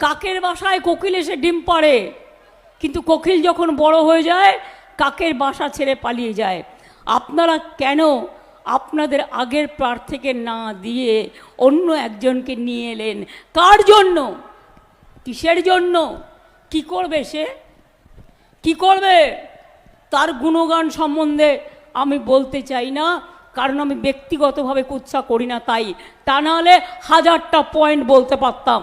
কাকের বাসায় কোকিল এসে ডিম পাড়ে, কিন্তু কোকিল যখন বড় হয়ে যায় কাকের বাসা ছেড়ে পালিয়ে যায়। আপনারা কেন আপনাদের আগের প্রার্থীকে না দিয়ে অন্য একজনকে নিয়ে এলেন? কার জন্য? কিসের জন্য? কি করবে সে? কি করবে? তার গুণগান সম্বন্ধে আমি বলতে চাই না, কারণ আমি ব্যক্তিগতভাবে কুৎসা করি না। তাই তা নাহলে হাজারটা পয়েন্ট বলতে পারতাম।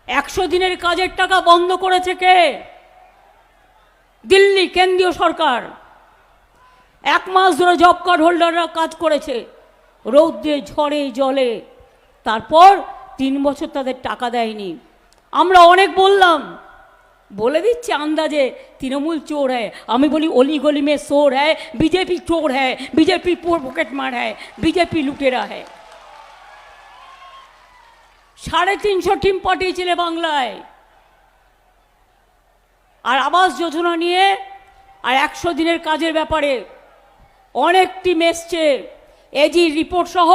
100 দিনের কাজের টাকা বন্ধ করেছে কে? দিল্লি কেন্দ্রীয় সরকার। 1 মাস ধরে জব কার্ড হোল্ডাররা কাজ করেছে রৌদ্রে ঝড়ে জলে, তারপর 3 বছর তাদের টাকা দেয়নি। আমরা অনেক বললাম, বলে দিচ্ছে আন্দাজে তৃণমূল চোর হ্যায়, আমি বলি অলি গলি মে চোর হ্যায়, বিজেপি চোর হ্যায়, বিজেপি পকেট মার হ্যায়, বিজেপি লুটেরা হ্যায়। 350 টিম পাঠিয়েছিলে বাংলায়, আর আবাস যোজনা নিয়ে আর 100 দিনের কাজের ব্যাপারে অনেক টিম এসছে। এজি রিপোর্ট সহ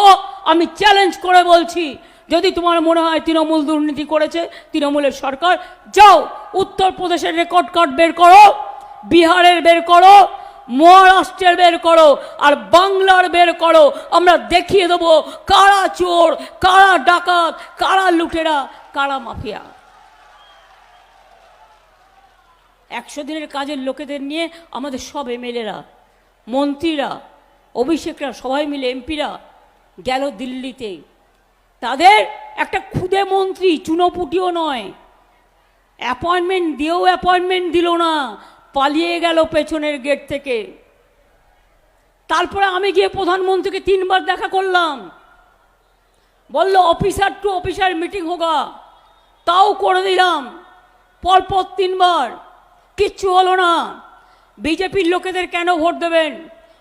আমি চ্যালেঞ্জ করে বলছি, যদি তোমার মনে হয় তৃণমূল দুর্নীতি করেছে, তৃণমূলের সরকার, যাও উত্তরপ্রদেশের রেকর্ড কার্ড বের করো, বিহারের বের করো, মহারাষ্ট্রের বের করো, আর বাংলার বের করো। আমরা দেখিয়ে দেবো কারা চোর, কারা ডাকাত, কারা লুটেরা, কারা মাফিয়া। 100 দিনের কাজের লোকেদের নিয়ে আমাদের সব এমএলএরা, মন্ত্রীরা, অভিষেকরা সবাই মিলে, এমপিরা গেল দিল্লিতে। তাদের একটা খুদে মন্ত্রী, চুনোপুটিও নয়, অ্যাপয়েন্টমেন্ট দিয়েও অ্যাপয়েন্টমেন্ট দিল না, পালিয়ে গেল পেছনের গেট থেকে। তারপরে আমি গিয়ে প্রধানমন্ত্রীকে 3 বার দেখা করলাম, বলল অফিসার টু অফিসার মিটিং হোগা, তাও করে দিলাম পরপর 3 বার, কিচ্ছু হলো না। বিজেপির লোকেদের কেন ভোট দেবেন?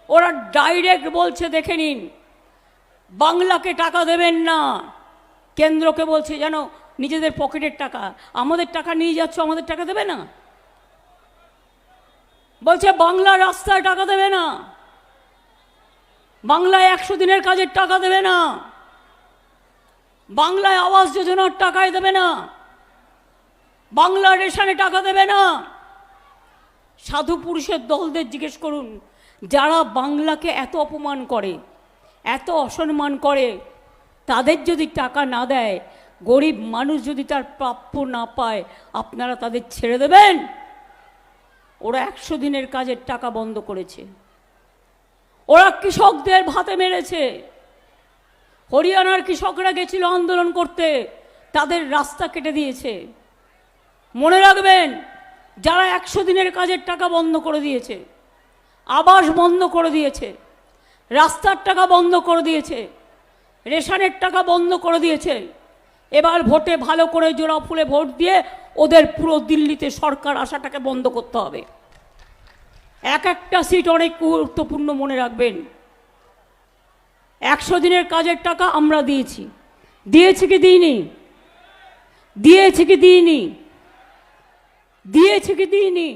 ওরা ডাইরেক্ট বলছে, দেখে নিন, বাংলাকে টাকা দেবেন না, কেন্দ্রকে বলছে যেন নিজেদের পকেটের টাকা, আমাদের টাকা নিয়ে যাচ্ছ, আমাদের টাকা দেবে না, বলছে বাংলা রাস্তায় টাকা দেবে না, বাংলায় 100 দিনের কাজের টাকা দেবে না, বাংলায় আবাস যোজনার টাকায় দেবে না, বাংলা রেশনে টাকা দেবে না। সাধু পুরুষের দলদের জিজ্ঞেস করুন, যারা বাংলাকে এত অপমান করে, এত অসম্মান করে, তাদের যদি টাকা না দেয়, গরিব মানুষ যদি তার প্রাপ্য না পায়, আপনারা তাদের ছেড়ে দেবেন? ওরা 100 দিনের কাজের টাকা বন্ধ করেছে, ওরা কৃষকদের ভাতে মেরেছে। হরিয়ানার কৃষকরা গেছিল আন্দোলন করতে, তাদের রাস্তা কেটে দিয়েছে। মনে রাখবেন, যারা 100 দিনের কাজের টাকা বন্ধ করে দিয়েছে, আবাস বন্ধ করে দিয়েছে, রাস্তার টাকা বন্ধ করে দিয়েছে, রেশনের টাকা বন্ধ করে দিয়েছে, এবার ভোটে ভালো করে জোড়া ফুলে ভোট দিয়ে ওদের পুরো দিল্লিতে সরকার আসাটাকে বন্ধ করতে হবে। এক একটা সিট অনেক গুরুত্বপূর্ণ, মনে রাখবেন। 100 দিনের কাজের টাকা আমরা দিয়েছি, দিয়েছি কি দিইনি? দিয়েছি কি দিইনি? দিয়েছি কি দিইনি?